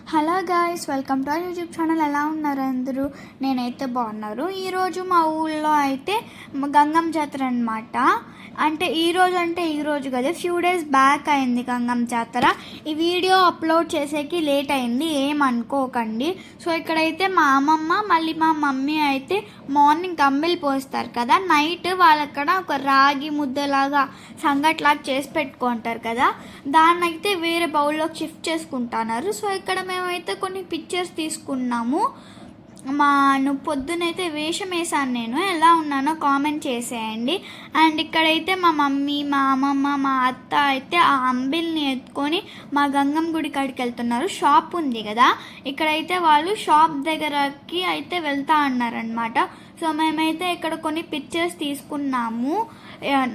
Hello guys, welcome to our YouTube channel. ఎలా ఉన్నారు అందరూ? నేనైతే బాగున్నారు. ఈరోజు మా ఊళ్ళో అయితే గంగమ్మ జాతర అనమాట. అంటే ఈరోజు కదా, ఫ్యూ డేస్ బ్యాక్ అయింది గంగమ్మ జాతర. ఈ వీడియో అప్లోడ్ చేసేకి లేట్ అయింది, ఏమనుకోకండి. సో ఇక్కడైతే మా అమ్మమ్మ మళ్ళీ మా మమ్మీ అయితే మార్నింగ్ అంబిలి పోస్తారు కదా, నైట్ వాళ్ళక్కడ ఒక రాగి ముద్దలాగా సంగట్లాగా చేసి పెట్టుకుంటారు కదా, దాన్ని అయితే వేరే బౌల్లోకి షిఫ్ట్ చేసుకుంటున్నారు. సో ఇక్కడ మేమైతే కొన్ని పిక్చర్స్ తీసుకున్నాము. పొద్దునైతే వేషం వేసాను, నేను ఎలా ఉన్నానో కామెంట్ చేసేయండి. అండ్ ఇక్కడైతే మా మమ్మీ, మా అమ్మమ్మ, మా అత్త అయితే ఆ అంబిల్ని ఎత్తుకొని మా గంగమ్మ గుడి కాడికి వెళ్తున్నారు. షాప్ ఉంది కదా, ఇక్కడైతే వాళ్ళు షాప్ దగ్గరకి అయితే వెళ్తా అన్నారనమాట. సో మేమైతే ఇక్కడ కొన్ని పిక్చర్స్ తీసుకున్నాము.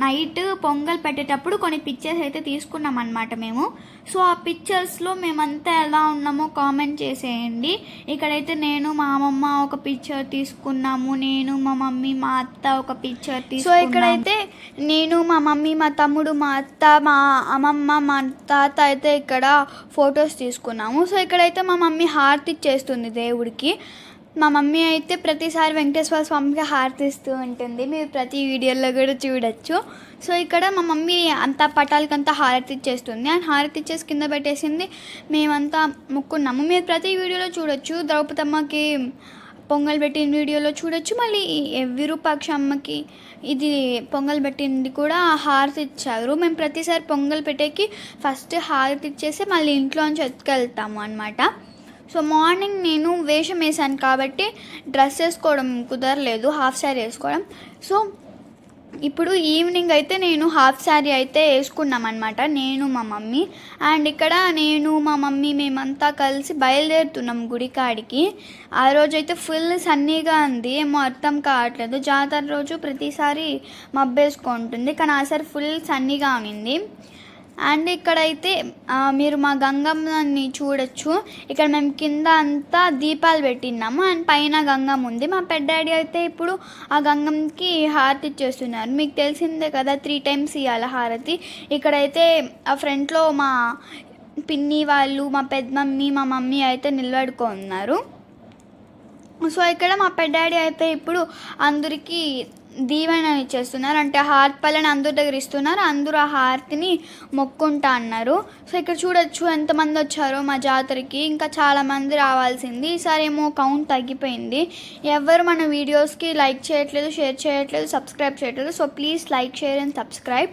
నైట్ పొంగల్ పెట్టేటప్పుడు కొన్ని పిక్చర్స్ అయితే తీసుకున్నాం అనమాట మేము. సో ఆ పిక్చర్స్లో మేమంతా ఎలా ఉన్నామో కామెంట్ చేసేయండి. ఇక్కడైతే నేను, మా అమ్మమ్మ ఒక పిక్చర్ తీసుకున్నాము, నేను, మా మమ్మీ, మా అత్త ఒక పిక్చర్ తీసుకున్నాము. సో ఇక్కడైతే నేను, మా మమ్మీ, మా తమ్ముడు, మా అత్త, మా అమ్మమ్మ, మా తాత అయితే ఇక్కడ ఫొటోస్ తీసుకున్నాము. సో ఇక్కడైతే మా మమ్మీ హారతి ఇచ్చేస్తుంది దేవుడికి. మా మమ్మీ అయితే ప్రతిసారి వెంకటేశ్వర స్వామికి హారతి ఇస్తూ ఉంటుంది, మీరు ప్రతి వీడియోలో కూడా చూడొచ్చు. సో ఇక్కడ మా మమ్మీ అంతా పటాలకంతా హారతి ఇచ్చేస్తుంది, అండ్ హారతి ఇచ్చేసి కింద పెట్టేసింది. మేమంతా మొక్కున్నాము, మీరు ప్రతి వీడియోలో చూడొచ్చు. ద్రౌపదమ్మకి పొంగల్ పెట్టిన వీడియోలో చూడొచ్చు, మళ్ళీ విరూపాక్ష అమ్మకి ఇది పొంగల్ పెట్టింది కూడా హారతి ఇచ్చారు. మేము ప్రతిసారి పొంగల్ పెట్టేకి ఫస్ట్ హారతి ఇచ్చేసి మళ్ళీ ఇంట్లోంచి ఎత్తుకెళ్తాము అనమాట. సో మార్నింగ్ నేను వేషం వేసాను కాబట్టి డ్రెస్ వేసుకోవడం కుదరలేదు, హాఫ్ శారీ వేసుకోవడం. సో ఇప్పుడు ఈవినింగ్ అయితే నేను హాఫ్ శారీ అయితే వేసుకున్నాం అనమాట, నేను, మా మమ్మీ. అండ్ ఇక్కడ నేను, మా మమ్మీ మేమంతా కలిసి బయలుదేరుతున్నాం గుడికాడికి. ఆ రోజైతే ఫుల్ సన్నీగా ఉంది, ఏమో అర్థం కావట్లేదు. జాతర రోజు ప్రతిసారి మబ్బేసుకుంటుంది, కానీ ఆసారి ఫుల్ సన్నీగా ఉంది. అండ్ ఇక్కడైతే మీరు మా గంగమ్మని చూడొచ్చు. ఇక్కడ మేము కింద అంతా దీపాలు పెట్టినాము, అండ్ పైన గంగమ్మ ఉంది. మా పెద్ద డాడీ అయితే ఇప్పుడు ఆ గంగమ్మకి హారతి ఇచ్చేస్తున్నారు. మీకు తెలిసిందే కదా, 3 times ఇవ్వాలి హారతి. ఇక్కడైతే ఆ ఫ్రంట్లో మా పిన్ని వాళ్ళు, మా పెద్ద మమ్మీ, మా మమ్మీ అయితే నిలబడుకున్నారు. సో ఇక్కడ మా పెద్ద డాడీ అయితే ఇప్పుడు అందరికీ దీవెన ఇచ్చేస్తున్నారు, అంటే హారతి పళ్ళని అందరి దగ్గర ఇస్తున్నారు. అందరూ ఆ హారతిని మొక్కుంటా అన్నారు. సో ఇక్కడ చూడొచ్చు ఎంతమంది వచ్చారో మా జాతరకి. ఇంకా చాలామంది రావాల్సింది, ఈసారి ఏమో కౌంట్ తగ్గిపోయింది. ఎవరు మన వీడియోస్కి లైక్ చేయట్లేదు, షేర్ చేయట్లేదు, సబ్స్క్రైబ్ చేయట్లేదు. So please like, share and subscribe.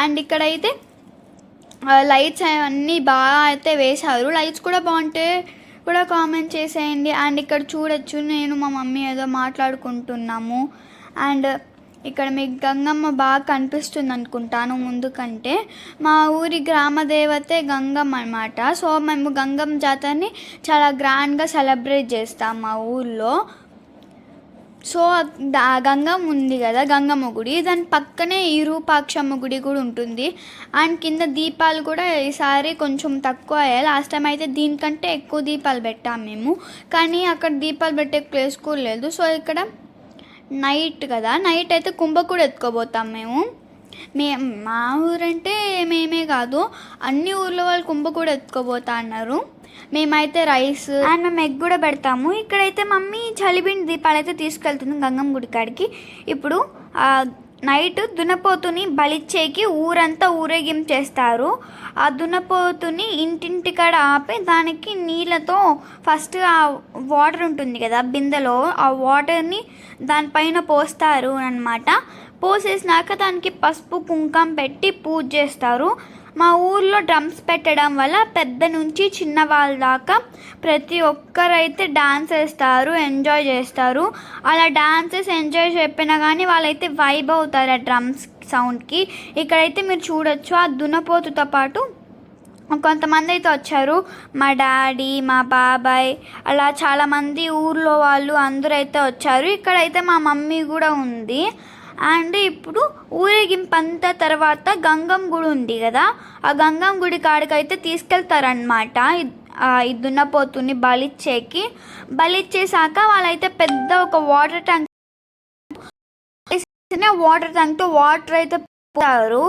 And ఇక్కడైతే లైట్స్ అవన్నీ బాగా అయితే వేశారు, లైట్స్ కూడా బాగుంటే కూడా కామెంట్ చేసేయండి. అండ్ ఇక్కడ చూడొచ్చు నేను, మా మమ్మీ ఏదో మాట్లాడుకుంటున్నాము. అండ్ ఇక్కడ మీకు గంగమ్మ బాగా కనిపిస్తుంది అనుకుంటాను ముందు కంటే. మా ఊరి గ్రామ దేవతే గంగమ్మ అనమాట. సో మేము గంగమ్మ జాతరని చాలా గ్రాండ్గా సెలబ్రేట్ చేస్తాం మా ఊర్లో. సో గంగమ్మ ఉంది కదా, గంగమ్మ గుడి, దాని పక్కనే విరూపాక్షమ్మ గుడి కూడా ఉంటుంది. అండ్ కింద దీపాలు కూడా ఈసారి కొంచెం తక్కువ అయ్యాయి. లాస్ట్ టైం అయితే దీనికంటే ఎక్కువ దీపాలు పెట్టాం మేము, కానీ అక్కడ దీపాలు పెట్టే ప్లేస్ కూడా లేదు. సో ఇక్కడ నైట్ కదా, నైట్ అయితే కుంభ కూడా ఎత్తుకోబోతాం మేము. మా ఊరంటే మేమే కాదు, అన్ని ఊర్ల వాళ్ళు కుంభ కూడా ఎత్తుకోబోతా అన్నారు. మేమైతే రైస్ అండ్ మేము ఎగ్ కూడా పెడతాము. ఇక్కడైతే మమ్మీ చలిబిండి దీపాలు అయితే తీసుకెళ్తుంది గంగమ్మ గుడి కాడికి. ఇప్పుడు నైట్ దున్నపోతుని బలిచ్చేకి ఊరంతా ఊరేగింపు చేస్తారు. ఆ దున్నపోతుని ఇంటింటికాడ ఆపి దానికి నీళ్ళతో ఫస్ట్ ఆ వాటర్ ఉంటుంది కదా బిందెలో, ఆ వాటర్ని దానిపైన పోస్తారు అన్నమాట. పోసేసినాక దానికి పసుపు కుంకం పెట్టి పూజ చేస్తారు. మా ఊర్లో డ్రమ్స్ పెట్టడం వల్ల పెద్ద నుంచి చిన్న వాళ్ళ దాకా ప్రతి ఒక్కరైతే డాన్స్ వేస్తారు, ఎంజాయ్ చేస్తారు. అలా డాన్సెస్ ఎంజాయ్ చెప్పినా కానీ వాళ్ళైతే వైబ్ అవుతారు ఆ డ్రమ్స్ సౌండ్కి. ఇక్కడైతే మీరు చూడొచ్చు ఆ దున్నపోతుతో పాటు కొంతమంది అయితే వచ్చారు, మా డాడీ, మా బాబాయ్, అలా చాలామంది ఊర్లో వాళ్ళు అందరూ అయితే వచ్చారు. ఇక్కడైతే మా మమ్మీ కూడా ఉంది. అండ్ ఇప్పుడు ఊరేగింపు అంతా తర్వాత గంగమ్మ గుడి ఉంది కదా, ఆ గంగమ్మ గుడి కాడికైతే తీసుకెళ్తారనమాట. ఈ దున్నపోతుని బలిచ్చేసాక వాళ్ళైతే పెద్ద ఒక వాటర్ ట్యాంక్తో వాటర్ అయితే పోతారు.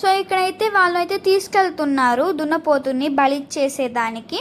సో ఇక్కడైతే వాళ్ళు అయితే తీసుకెళ్తున్నారు దున్నపోతుని బలి చేసేదానికి.